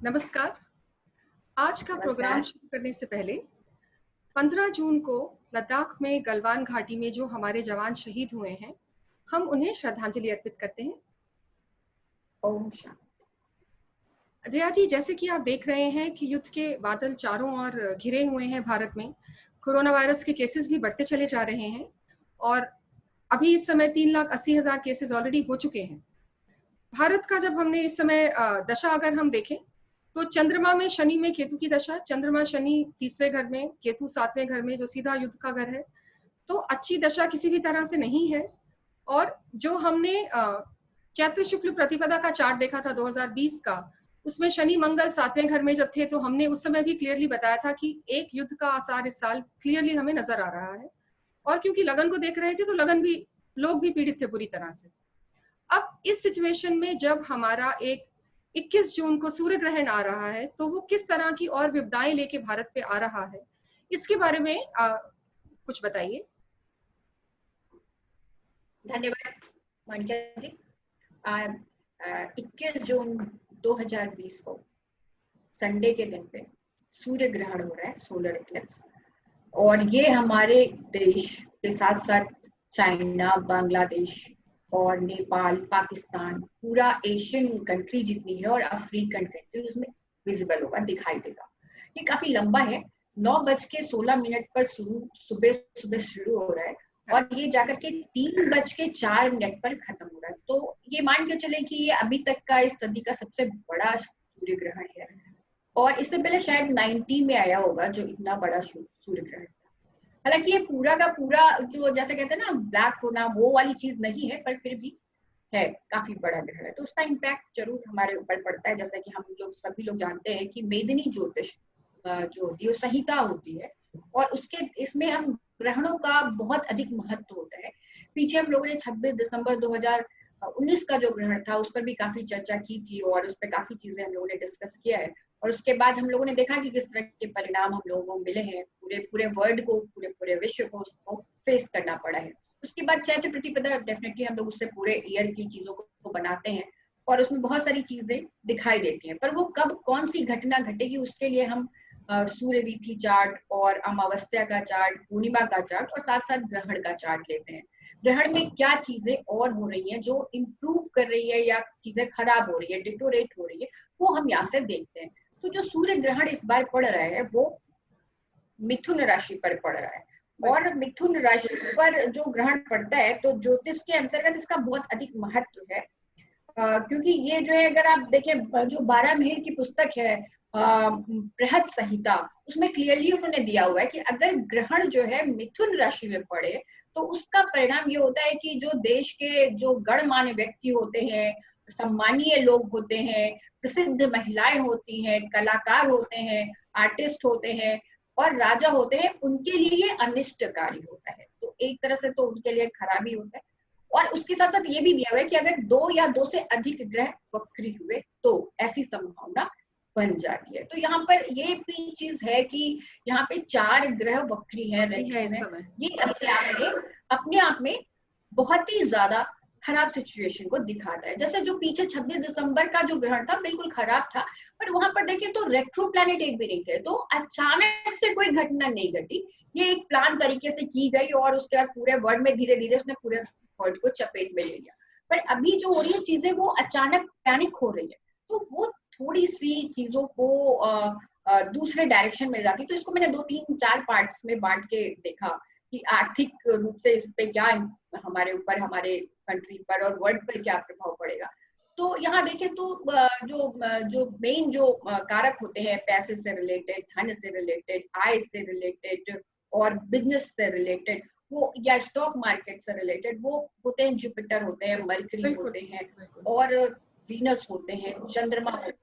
नमस्कार। आज का प्रोग्राम नमस्कार। शुरू करने से पहले 15 जून को लद्दाख में गलवान घाटी में जो हमारे जवान शहीद हुए हैं, हम उन्हें श्रद्धांजलि अर्पित करते हैं। ओम शांति। जया जी, जैसे कि आप देख रहे हैं कि युद्ध के बादल चारों ओर घिरे हुए हैं भारत में। कोरोना वायरस के केसेस भी बढ़ते चले जा रहे हैं और अभी इस समय 3,80,000 केसेस ऑलरेडी हो चुके हैं। भारत का जब हमने इस समय दशा अगर हम देखें तो चंद्रमा में शनि में केतु की दशा, चंद्रमा शनि तीसरे घर में, केतु सातवें घर में जो सीधा युद्ध का घर है, तो अच्छी दशा किसी भी तरह से नहीं है। और जो हमने चैत्र शुक्ल प्रतिपदा का चार्ट देखा था 2020 का, उसमें शनि मंगल सातवें घर में जब थे तो हमने उस समय भी क्लियरली बताया था कि एक युद्ध का आसार इस साल क्लियरली हमें नजर आ रहा है। और क्योंकि लगन को देख रहे थे तो लगन भी लोग भी पीड़ित थे बुरी तरह से। अब इस सिचुएशन में जब हमारा एक 21 जून को सूर्य ग्रहण आ रहा है तो वो किस तरह की और विपदाएं लेके भारत पे आ रहा है, इसके बारे में कुछ बताइए। धन्यवाद मानिका जी। आज 21 जून 2020 को संडे के दिन पे सूर्य ग्रहण हो रहा है, सोलर इक्लिप्स। और ये हमारे देश के साथ साथ चाइना, बांग्लादेश और नेपाल, पाकिस्तान, पूरा एशियन कंट्री जितनी है और अफ्रीकन कंट्री उसमें विजिबल होगा, दिखाई देगा। ये काफी लंबा है, 9:16 पर सुबह सुबह शुरू हो रहा है और ये जाकर के 3:04 पर खत्म हो रहा है। तो ये मान के चले कि ये अभी तक का इस सदी का सबसे बड़ा सूर्य ग्रहण है। और इससे पहले शायद 90 में आया होगा जो इतना बड़ा सूर्य ग्रहण था। हालांकि ये पूरा का पूरा जो जैसे कहते हैं ना ब्लैक होना, वो वाली चीज नहीं है, पर फिर भी है, काफी बड़ा ग्रहण है, तो उसका इम्पैक्ट जरूर हमारे ऊपर पड़ता है। जैसा कि हम लोग सभी लोग जानते हैं कि मेदिनी ज्योतिष जो होती है, संहिता होती है, और उसके इसमें हम ग्रहणों का बहुत अधिक महत्व होता है। पीछे हम लोगों ने 26 दिसंबर 2019 का जो ग्रहण था उस पर भी काफी चर्चा की थी और उस पर काफी चीजें हम लोगों ने डिस्कस किया है। और उसके बाद हम लोगों ने देखा कि किस तरह के परिणाम हम लोगों को मिले हैं, पूरे पूरे वर्ल्ड को, पूरे पूरे विश्व को उसको फेस करना पड़ा है। उसके बाद चैत्र प्रतिपदा डेफिनेटली हम लोग उससे पूरे ईयर की चीजों को बनाते हैं और उसमें बहुत सारी चीजें दिखाई देती हैं, पर वो कब कौन सी घटना घटेगी उसके लिए हम सूर्य वीथी चार्ट और अमावस्या का चार्ट, पूर्णिमा का चार्ट और साथ साथ ग्रहण का चार्ट लेते हैं। ग्रहण में क्या चीजें और हो रही हैं जो इम्प्रूव कर रही है या चीजें खराब हो रही है, डिटोरेट हो रही है, वो हम यहाँ से देखते हैं। तो जो सूर्य ग्रहण इस बार पड़ रहा है वो मिथुन राशि पर पड़ रहा है और मिथुन राशि पर जो ग्रहण पड़ता है तो ज्योतिष के अंतर्गत इसका बहुत अधिक महत्व है। क्योंकि ये जो है, अगर आप देखें जो 12 मिहिर की पुस्तक है बृहद संहिता, उसमें क्लियरली उन्होंने दिया हुआ है कि अगर ग्रहण जो है मिथुन राशि में पड़े तो उसका परिणाम ये होता है कि जो देश के जो गणमान्य व्यक्ति होते हैं, सम्मानीय लोग होते हैं, प्रसिद्ध महिलाएं होती हैं, कलाकार होते हैं, आर्टिस्ट होते हैं और राजा होते हैं, उनके लिए ये अनिष्टकारी होता है। तो एक तरह से तो उनके लिए खराबी होता है। और उसके साथ साथ ये भी दिया हुआ है कि अगर 2 या 2 से अधिक ग्रह वक्री हुए तो ऐसी संभावना बन जाती है। तो यहाँ पर ये भी चीज है कि यहाँ पे 4 ग्रह वक्री है, रेट्रो है। ये अपने आप में बहुत ही ज्यादा खराब सिचुएशन को दिखाता है। जैसे जो पीछे 26 दिसंबर का जो ग्रहण था बिल्कुल खराब था, पर वहां पर देखिए तो रेट्रो प्लैनेट एक भी नहीं थे, तो अचानक से कोई घटना नहीं घटी। ये एक प्लान तरीके से की गई और उसके बाद पूरे वर्ल्ड में धीरे धीरे उसने पूरे वर्ल्ड को चपेट में ले लिया। पर अभी जो हो रही है चीजें वो अचानक पैनिक हो रही है, तो वो थोड़ी सी चीजों को दूसरे डायरेक्शन में जाती। तो इसको मैंने 2, 3, 4 पार्ट्स में बांट के देखा कि आर्थिक रूप से इस पे क्या हमारे ऊपर, हमारे कंट्री पर और वर्ल्ड पर क्या प्रभाव पड़ेगा। तो यहाँ देखें तो जो मेन जो कारक होते हैं, पैसे से रिलेटेड, धन से रिलेटेड, आय से रिलेटेड और बिजनेस से रिलेटेड, वो या स्टॉक मार्केट से रिलेटेड, वो होते हैं जुपिटर होते हैं, मरकरी होते हैं और वीनस होते हैं, चंद्रमा होते हैं,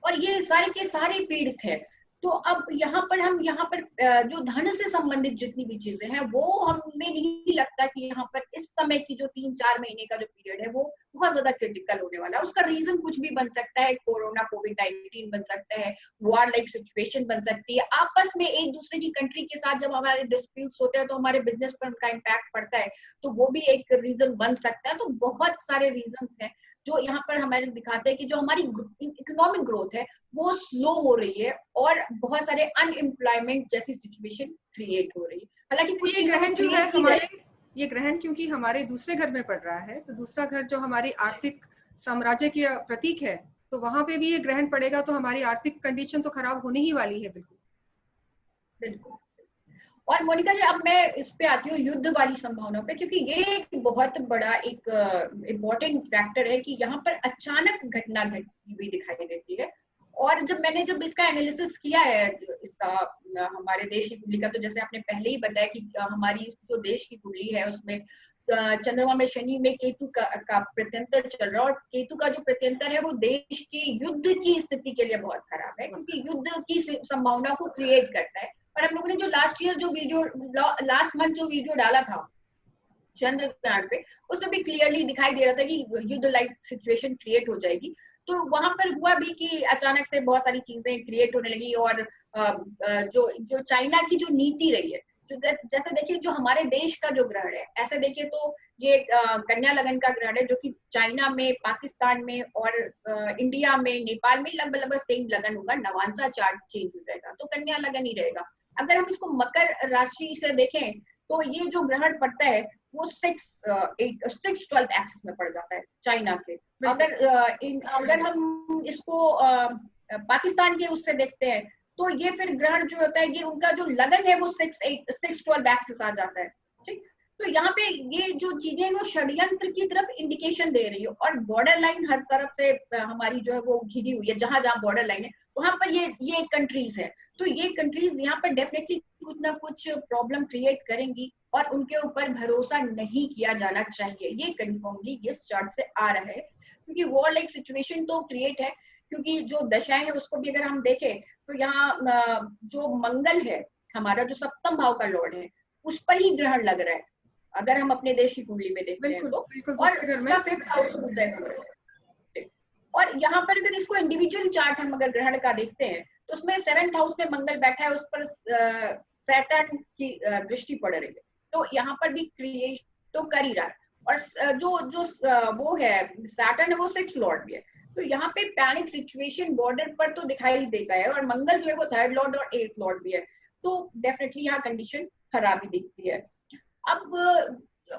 और ये सारे के सारे पीड़ित है। तो अब यहाँ पर जो धन से संबंधित जितनी भी चीजें हैं वो हमें नहीं लगता कि यहाँ पर इस समय की जो 3-4 महीने का जो पीरियड है वो बहुत ज्यादा क्रिटिकल होने वाला है। उसका रीजन कुछ भी बन सकता है, कोरोना, कोविड-19 बन सकता है, वॉर लाइक सिचुएशन बन सकती है, आपस में एक दूसरे की कंट्री के साथ जब हमारे डिस्प्यूट्स होते हैं तो हमारे बिजनेस पर उनका इम्पैक्ट पड़ता है, तो वो भी एक रीजन बन सकता है। तो बहुत सारे रीजन हैं, जो यहाँ पर हमारे दिखाते हैं कि जो हमारी इकोनॉमिक ग्रोथ है वो स्लो हो रही है और बहुत सारे अनएम्प्लॉयमेंट जैसी सिचुएशन क्रिएट हो रही है। हालांकि कुछ ये चीजों में ग्रहण जो है क्रिएट की हमारे, जाए, ये ग्रहण क्योंकि हमारे दूसरे घर में पड़ रहा है, तो दूसरा घर जो हमारी आर्थिक साम्राज्य की प्रतीक है, तो वहां पे भी ये ग्रहण पड़ेगा तो हमारी आर्थिक कंडीशन तो खराब होने ही वाली है। बिल्कुल बिल्कुल। और मोनिका जी, अब मैं इस पे आती हूँ युद्ध वाली संभावनाओं पे, क्योंकि ये एक बहुत बड़ा एक इम्पोर्टेंट फैक्टर है कि यहाँ पर अचानक घटना घटती हुई दिखाई देती है। और जब इसका एनालिसिस किया है इसका हमारे देश की कुंडली का, तो जैसे आपने पहले ही बताया कि हमारी जो देश की कुंडली है उसमें चंद्रमा में शनि में केतु का प्रत्यंतर चल रहा है, और केतु का जो प्रत्यंतर है वो देश की युद्ध की स्थिति के लिए बहुत खराब है, क्योंकि युद्ध की संभावना को क्रिएट करता है। और हम लोगों ने जो लास्ट मंथ जो वीडियो डाला था चंद्र ग्रहण पे, उसमें भी क्लियरली दिखाई दे रहा था कि युद्ध लाइक सिचुएशन क्रिएट हो जाएगी। तो वहां पर हुआ भी कि अचानक से बहुत सारी चीजें क्रिएट होने लगी। और जो जो चाइना की जो नीति रही है, जैसे देखिए जो हमारे देश का जो ग्रहण है, ऐसे देखिए तो ये कन्या लगन का ग्रहण है, जो कि चाइना में, पाकिस्तान में और इंडिया में, नेपाल में लगभग लगभग सेम लगन होगा। नवांशा चार्ट चेंज हो जाएगा तो कन्या लगन ही रहेगा। अगर हम इसको मकर राशि से देखें तो ये जो ग्रहण पड़ता है वो 6-12 एक्सिस में पड़ जाता है चाइना के। अगर हम इसको पाकिस्तान के उससे देखते हैं तो ये फिर ग्रहण जो होता है, ये उनका जो लगन है वो 6-12 एक्सिस आ जाता है। ठीक, तो यहाँ पे ये जो चीजें वो षड्यंत्र की तरफ इंडिकेशन दे रही है। और बॉर्डर लाइन हर तरफ से हमारी जो है वो घिरी हुई है, जहां जहां बॉर्डर लाइन है वहां पर ये कंट्रीज है। तो ये कंट्रीज यहाँ पर डेफिनेटली कुछ ना कुछ प्रॉब्लम क्रिएट करेंगी और उनके ऊपर भरोसा नहीं किया जाना चाहिए। ये कंफर्मली इस चार्ट से आ रहा है, क्योंकि वॉर लाइक सिचुएशन तो क्रिएट है। क्योंकि जो दशाएं है उसको भी अगर हम देखें तो यहाँ जो मंगल है हमारा, जो सप्तम भाव का लॉर्ड है, उस पर ही ग्रहण लग रहा है अगर हम अपने देश की कुंडली में देखते हैं बिल्कुल तो। बिल्कुल और दूसरे घर में। उसका 5th हाउस उदय हो रहा है। और यहाँ पर अगर इसको इंडिविजुअल चार्ट हम अगर ग्रहण का देखते हैं तो उसमें 7th हाउस में मंगल बैठा है, उस पर सैटर्न की दृष्टि पड़ रही है। तो यहाँ पर भी क्रिएट तो कर ही रहा है। और जो जो वो है सैटर्न है वो 6th लॉर्ड भी है। तो यहाँ पे पैनिक सिचुएशन बॉर्डर पर तो दिखाई देता है। और मंगल जो है वो 3rd लॉर्ड और 8th लॉर्ड भी है। तो डेफिनेटली यहाँ कंडीशन खराबी दिखती है। अब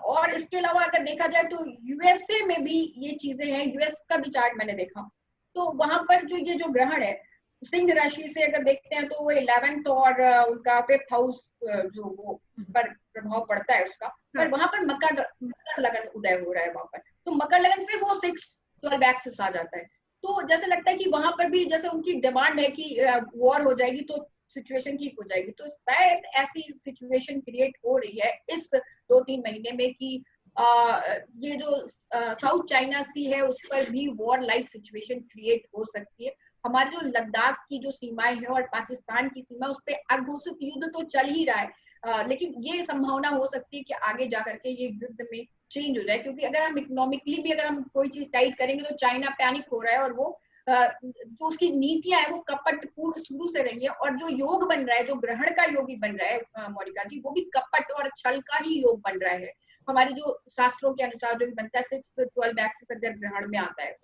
और इसके अलावा अगर देखा जाए तो यूएसए में भी ये चीजें हैं। यूएस का भी चार्ट मैंने देखा तो वहां पर जो ये जो ग्रहण है सिंह राशि से अगर देखते हैं तो वो 11th और उनका 5th हाउस जो वो पर प्रभाव पड़ता है उसका। पर वहां पर मकर लगन उदय हो रहा है वहां पर, तो मकर लगन फिर वो 6-12 एक्सिस आ जाता है। तो जैसे लगता है कि वहां पर भी जैसे उनकी डिमांड है कि वॉर हो जाएगी तो सिचुएशन ठीक हो जाएगी। तो शायद ऐसी सिचुएशन क्रिएट हो रही है इस 2-3 महीने में कि ये जो साउथ चाइना सी है उस पर भी वॉर लाइक सिचुएशन क्रिएट हो सकती है। हमारे जो लद्दाख की जो सीमाएं है और पाकिस्तान की सीमा, उस पर अघोषित युद्ध तो चल ही रहा है। लेकिन ये संभावना हो सकती है कि आगे जाकर के ये युद्ध में चेंज हो जाए। क्योंकि अगर हम इकोनॉमिकली भी अगर हम कोई चीज टाइट करेंगे तो चाइना पैनिक हो रहा है और वो जो उसकी नीतियां है वो कपटपूर्ण शुरू से रही है। और जो योग बन रहा है, जो ग्रहण का योग भी बन रहा है मोनिका जी, वो भी कपट और छल का ही योग बन रहा है। हमारे जो शास्त्रों के अनुसार जो भी बनता है 6-12 एक्सिस अगर ग्रहण में आता है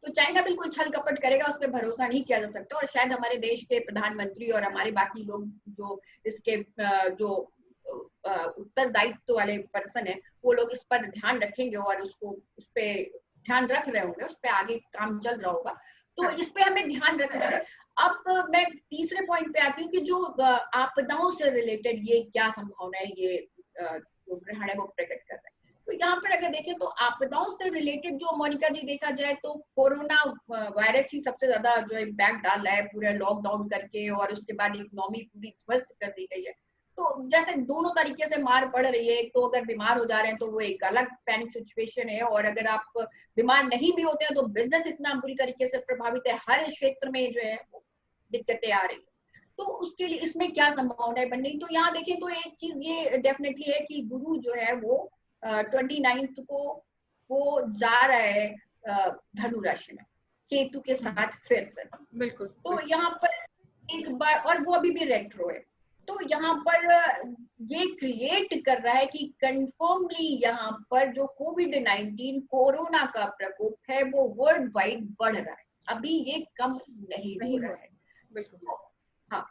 तो चाइना बिल्कुल छल कपट करेगा, उस पर भरोसा नहीं किया जा सकता। और शायद हमारे देश के प्रधानमंत्री और हमारे बाकी लोग जो इसके जो उत्तरदायित्व वाले पर्सन है वो लोग इस पर ध्यान रखेंगे और उसको उस पर ध्यान रख रहे होंगे, उस पर आगे काम चल रहा होगा। तो इस पे हमें ध्यान रखना है। अब मैं तीसरे पॉइंट पे आती हूँ कि जो आपदाओं से रिलेटेड ये क्या संभावना है, ये जो ग्रहण है वो प्रकट कर रहा है। तो यहाँ पर अगर देखें तो आपदाओं से रिलेटेड जो मोनिका जी देखा जाए तो कोरोना वायरस ही सबसे ज्यादा जो इम्पैक्ट डाल रहा है पूरे लॉकडाउन करके, और उसके बाद इकोनॉमी पूरी ध्वस्त कर दी गई है। तो जैसे दोनों तरीके से मार पड़ रही है। एक तो अगर बीमार हो जा रहे हैं तो वो एक अलग पैनिक सिचुएशन है, और अगर आप बीमार नहीं भी होते हैं तो बिजनेस इतना बुरी तरीके से प्रभावित है, हर क्षेत्र में जो है दिक्कतें आ रही है। तो उसके लिए इसमें क्या संभावनाएं बन रही। तो यहाँ देखें तो एक चीज ये डेफिनेटली है कि गुरु जो है वो 29 को वो जा रहा है धनु राशि में केतु के साथ फिर से। बिल्कुल तो यहाँ पर एक बार, और वो अभी भी रेट्रो है, तो यहाँ पर ये क्रिएट कर रहा है कि कंफर्मली यहाँ पर जो कोविड-19 कोरोना का प्रकोप है वो वर्ल्ड वाइड बढ़ रहा है, अभी ये कम नहीं हो नहीं हो रहा रहा है। है, बिल्कुल। तो हाँ,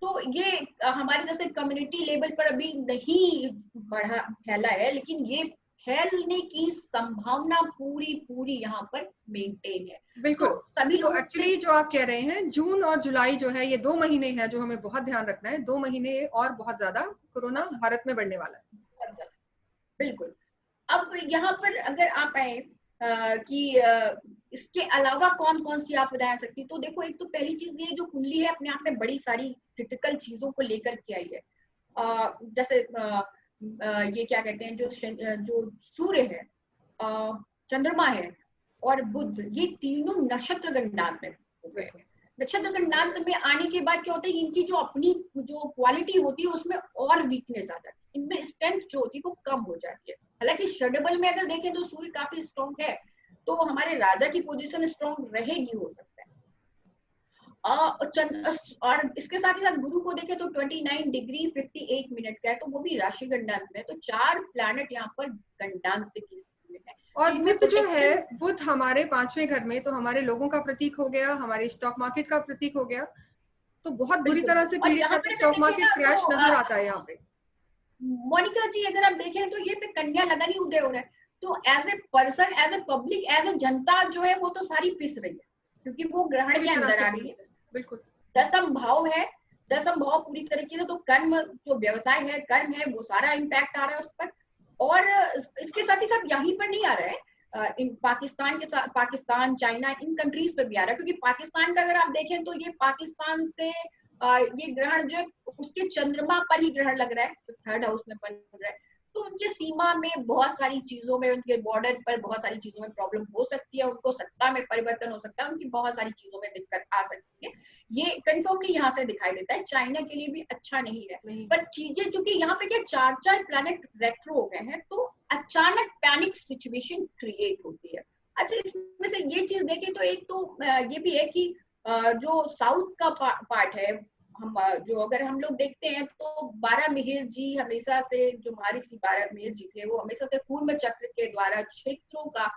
तो ये हमारे जैसे कम्युनिटी लेवल पर अभी नहीं बढ़ा फैला है, लेकिन ये फैलने की संभावना पूरी पूरी यहाँ पर मेंटेन है। बिल्कुल। तो सभी तो लोगों से एक्चुअली जो आप कह रहे हैं, जून और जुलाई जो है, ये 2 महीने हैं जो हमें बहुत ध्यान रखना है। 2 महीने और बहुत ज़्यादा कोरोना भारत में बढ़ने वाला है। बिल्कुल। अब यहाँ पर अगर आप आए कि इसके अलावा कौन कौन सी आप बता सकती, तो देखो एक तो पहली चीज ये जो कुंडली है अपने आप में बड़ी सारी क्रिटिकल चीजों को लेकर के आई है। जैसे ये क्या कहते हैं, जो सूर्य है, चंद्रमा है और बुध, ये तीनों नक्षत्र गणनांक में हो गए हैं। नक्षत्र गणनांक में आने के बाद क्या होता है, इनकी जो अपनी जो क्वालिटी होती है उसमें और वीकनेस आ जाती है, इनमें स्ट्रेंथ जो होती है वो कम हो जाती है। हालांकि षडबल में अगर देखें तो सूर्य काफी स्ट्रॉन्ग है, तो हमारे राजा की पोजीशन स्ट्रॉन्ग रहेगी हो सकता है। और इसके साथ ही साथ गुरु को देखें तो 29 डिग्री 58 मिनट का है, तो वो भी राशि गणनांक में है। तो 4 प्लैनेट यहाँ पर गणनांक की स्थिति में है, और जिनमें बुध जो है, प्रोटेक्शन। बुध हमारे 5वें घर में, तो हमारे लोगों का प्रतीक हो गया, हमारे स्टॉक मार्केट का प्रतीक हो गया। तो बहुत बुरी बिल्कुल। तरह से और पीड़ित यहाँ है, पर तो अगर स्टॉक देखिए मार्केट ना क्रैश तो नज़र आता है यहाँ पे। मोनिका जी अगर आप देखें तो ये पे कन्या लगन ही उदय हो रहा है, तो as a person, as a public, as a जनता जो है वो तो सारी पिस रही है, क्योंकि वो ग्रहण पूरी के तरह अंदर से आ गई है। पीड़ित है, बिल्कुल। दसम भाव है, दसम भाव पूरी तरीके से तो कर्म, जो व्यवसाय है, कर्म है, वो सारा इम्पैक्ट आ रहा है उस पर। और इसके साथ ही साथ यहीं पर नहीं आ रहा है, इन पाकिस्तान के साथ, पाकिस्तान, चाइना, इन कंट्रीज पे भी आ रहा है, क्योंकि पाकिस्तान का अगर आप देखें तो ये पाकिस्तान से ये ग्रहण जो उसके चंद्रमा पर ही ग्रहण लग रहा है, जो थर्ड हाउस में बन रहा है। तो उनके सीमा में बहुत सारी चीजों में, उनके बॉर्डर पर बहुत सारी चीजों में प्रॉब्लम हो सकती है, उनको सत्ता में परिवर्तन हो सकता है, उनकी बहुत सारी चीजों में दिक्कत आ सकती है। ये कंफर्मली यहाँ से दिखाई देता है, चाइना के लिए भी अच्छा नहीं है। नहीं। पर चीजें चूंकि यहाँ पे क्या 4 प्लैनेट रेट्रो हो गए हैं, तो अचानक पैनिक सिचुएशन क्रिएट होती है। अच्छा, इसमें से ये चीज देखें तो एक तो ये भी है कि जो साउथ का पार्ट है, हम जो अगर हम लोग देखते हैं तो 12 मिहिर जी हमेशा से, जो महर्षि 12 मिहिर जी थे, वो हमेशा से कूर्म चक्र के द्वारा क्षेत्रों का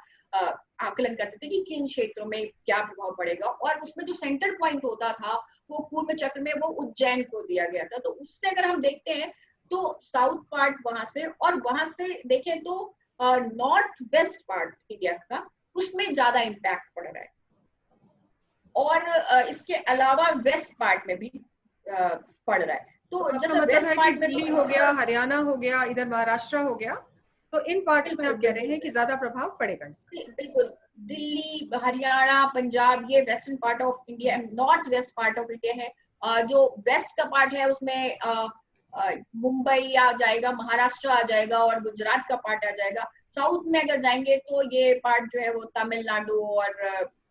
आकलन करते थे कि किन क्षेत्रों में क्या प्रभाव पड़ेगा, और उसमें जो सेंटर पॉइंट होता था वो कूर्म चक्र में वो उज्जैन को दिया गया था। तो उससे अगर हम देखते हैं तो साउथ पार्ट वहां से, और वहां से देखें तो नॉर्थ वेस्ट पार्ट इंडिया का, उसमें ज्यादा इम्पैक्ट पड़ रहा है। और इसके अलावा वेस्ट पार्ट में भी पड़ रहा है। तो तो आपका जैसे मतलब है वेस्ट कि पार्ट में तो दिल्ली हो गया, हरियाणा हो गया, इधर महाराष्ट्र हो गया, तो इन पार्ट्स में बिल्कुल आप कह रहे बिल्कुल हैं कि ज्यादा प्रभाव पड़ेगा इसका। बिल्कुल, दिल्ली, हरियाणा, पंजाब, ये western part of India, north west part of India है। जो वेस्ट का पार्ट है उसमें मुंबई आ जाएगा, महाराष्ट्र आ जाएगा, और गुजरात का पार्ट आ जाएगा। साउथ में अगर जाएंगे तो ये पार्ट जो है वो तमिलनाडु और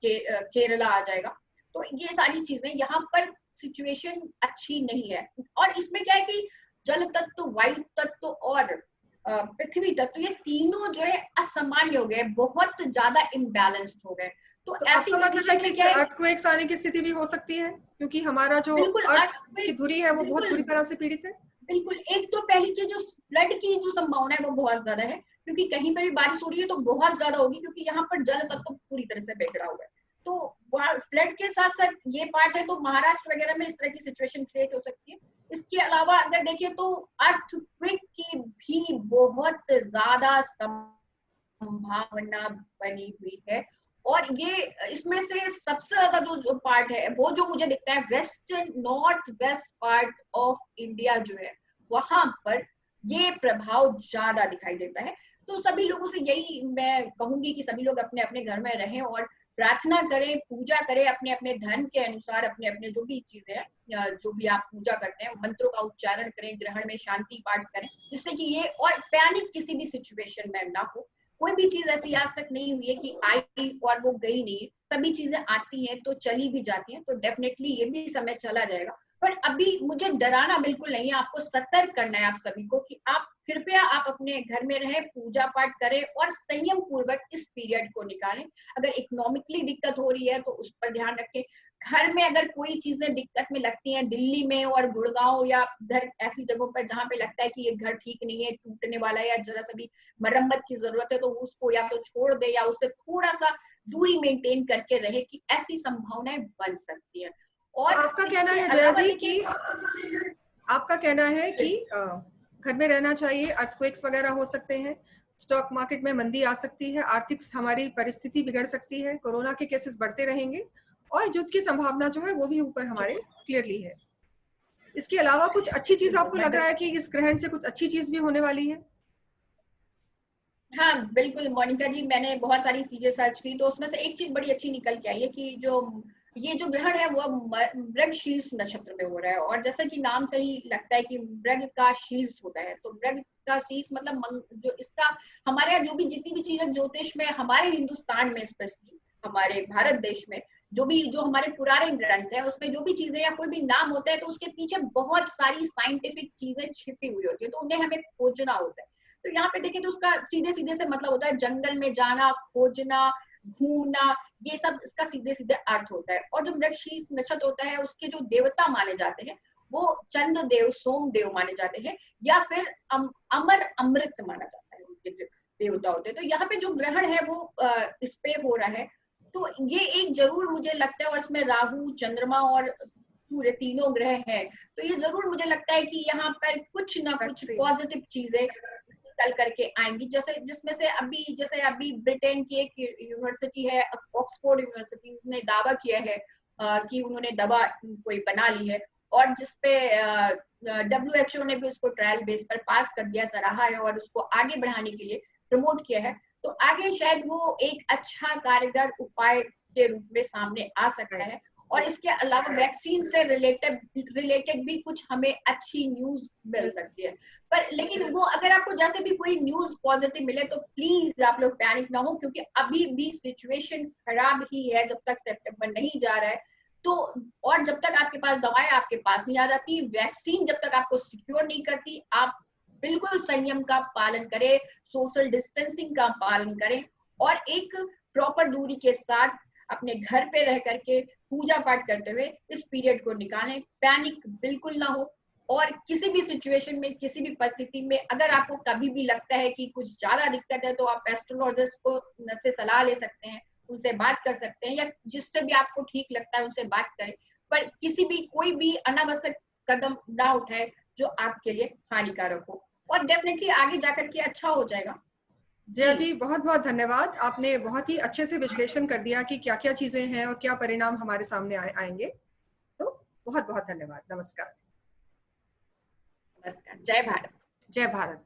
केरला आ जाएगा। तो ये सारी चीजें यहाँ पर सिचुएशन अच्छी नहीं है। और इसमें क्या है कि जल तत्व, वायु तत्व और पृथ्वी तत्व, ये तीनों जो है असामान्य हो गए, बहुत ज्यादा इम्बैलेंस्ड हो गए। तो तो ऐसी आपका मतलब है कंडीशन कि में इससे क्या है, अर्थक्वेक्स आने की स्थिति भी हो सकती है, क्योंकि हमारा जो बिल्कुल अर्थ की अर्थक्वेक, धुरी है वो बहुत बिल्कुल बुरी तरह से पीड़ित है। बिल्कुल। एक तो पहली चीज, जो फ्लड की जो संभावना है वो बहुत ज्यादा है, क्योंकि कहीं पर भी बारिश हो रही है तो बहुत ज्यादा होगी, क्योंकि यहाँ पर जल तत्व पूरी तरह से बिखरा हुआ है। तो वहाँ फ्लड के साथ साथ ये पार्ट है, तो महाराष्ट्र वगैरह में इस तरह की सिचुएशन क्रिएट हो सकती है। इसके अलावा अगर देखें तो अर्थक्वेक की भी बहुत ज्यादा संभावना बनी हुई है। और ये इसमें से सबसे ज्यादा जो पार्ट है वो जो मुझे दिखता है, western north west part of India जो है, वहां पर ये प्रभाव ज्यादा दिखाई देता है। तो सभी लोगों से यही मैं कहूंगी कि सभी लोग अपने अपने घर में रहें और प्रार्थना करें, पूजा करें, अपने अपने धर्म के अनुसार, अपने अपने जो भी चीजें हैं, या जो भी आप पूजा करते हैं, मंत्रों का उच्चारण करें, ग्रहण में शांति पाठ करें, जिससे कि ये, और पैनिक किसी भी सिचुएशन में ना हो। कोई भी चीज ऐसी आज तक नहीं हुई है कि आई और वो गई नहीं है। सभी चीजें आती हैं तो चली भी जाती हैं, तो डेफिनेटली ये भी समय चला जाएगा। पर अभी मुझे डराना बिल्कुल नहीं है, आपको सतर्क करना है आप सभी को कि आप कृपया आप अपने घर में रहें, पूजा पाठ करें और संयम पूर्वक इस पीरियड को निकालें। अगर इकोनॉमिकली दिक्कत हो रही है तो उस पर ध्यान रखें, घर में अगर कोई चीजें दिक्कत में लगती हैं दिल्ली में और गुड़गांव या इधर ऐसी जगहों पर जहां पे लगता है कि ये घर ठीक नहीं है, टूटने वाला है या जरा सा भी मरम्मत की जरूरत है, तो उसको या तो छोड़ दे या उससे थोड़ा सा दूरी मेंटेन करके रहे, कि ऐसी संभावनाएं बन सकती है। और तो आपका कहना है जया जी कि घर में रहना चाहिए, अर्थक्वेक्स वगैरह हो सकते हैं, स्टॉक मार्केट में मंदी आ सकती है, आर्थिक हमारी परिस्थिति बिगड़ सकती है, कोरोना के केसेस बढ़ते रहेंगे और युद्ध की संभावना जो है वो भी ऊपर हमारे क्लियरली है। इसके अलावा कुछ अच्छी चीज आपको लग रहा है कि इस ग्रहण से कुछ अच्छी चीज भी होने वाली है? हाँ बिल्कुल मोनिका जी, मैंने बहुत सारी चीजें सर्च की तो उसमें से एक चीज बड़ी अच्छी निकल के आई है कि ये जो ग्रहण है वो मृगशीर्ष नक्षत्र में हो रहा है। और जैसा कि नाम से ही लगता है कि मृग का शीर्ष होता है, तो मृग का शीर्ष मतलब जो इसका हमारे यहाँ जो भी जितनी भी चीजें ज्योतिष में हमारे हिंदुस्तान में स्पेशली हमारे भारत देश में जो हमारे पुराने ग्रंथ है उसमें जो भी चीजें या कोई भी नाम होता है तो उसके पीछे बहुत सारी साइंटिफिक चीजें छिपी हुई होती है, तो उन्हें हमें खोजना होता है। तो यहाँ पे देखें तो उसका सीधे सीधे से मतलब होता है जंगल में जाना, खोजना, घूमना, ये सब इसका सीधे सीधे अर्थ होता है। और जो मृगशीर्ष नक्षत्र होता है उसके जो देवता माने जाते हैं वो चंद्रदेव, सोमदेव माने जाते हैं, या फिर अमर अमृत माना जाता है उनके देवता होते हैं। तो यहाँ पे जो ग्रहण है वो इस पे हो रहा है, तो ये एक जरूर मुझे लगता है, और इसमें राहु, चंद्रमा और सूर्य तीनों ग्रह हैं, तो ये जरूर मुझे लगता है कि यहाँ पर कुछ ना कुछ पॉजिटिव चीजें निकल करके आएंगी। जैसे अभी ब्रिटेन की एक यूनिवर्सिटी है, ऑक्सफोर्ड यूनिवर्सिटी, उसने दावा किया है कि उन्होंने दवा कोई बना ली है, और जिसपे WHO ने भी उसको ट्रायल बेस पर पास कर दिया, सराहा है और उसको आगे बढ़ाने के लिए प्रमोट किया है। तो आगे शायद वो एक अच्छा कारगर उपाय के रूप में सामने आ सकता है। और इसके अलावा वैक्सीन से रिलेटेड भी कुछ हमें अच्छी न्यूज मिल सकती है। पर लेकिन वो अगर आपको जैसे भी कोई न्यूज पॉजिटिव मिले तो प्लीज आप लोग पैनिक ना हो, क्योंकि अभी भी सिचुएशन खराब ही है जब तक सितंबर नहीं जा रहा है। तो और जब तक आपके पास दवाएं आपके पास नहीं आ जाती, वैक्सीन जब तक आपको सिक्योर नहीं करती, आप बिल्कुल संयम का पालन करें, सोशल डिस्टेंसिंग का पालन करें, और एक प्रॉपर दूरी के साथ अपने घर पे रह करके पूजा पाठ करते हुए इस पीरियड को निकालें। पैनिक बिल्कुल ना हो, और किसी भी सिचुएशन में, किसी भी परिस्थिति में अगर आपको कभी भी लगता है कि कुछ ज्यादा दिक्कत है तो आप एस्ट्रोलॉजिस्ट को से सलाह ले सकते हैं, उनसे बात कर सकते हैं, या जिससे भी आपको ठीक लगता है उनसे बात करें। पर कोई भी अनावश्यक कदम ना उठाए जो आपके लिए हानिकारक हो, और डेफिनेटली आगे जाकर के अच्छा हो जाएगा। जया जी बहुत बहुत धन्यवाद, आपने बहुत ही अच्छे से विश्लेषण कर दिया कि क्या क्या चीजें हैं और क्या परिणाम हमारे सामने आएंगे। तो बहुत बहुत धन्यवाद। नमस्कार। नमस्कार। जय भारत। जय भारत।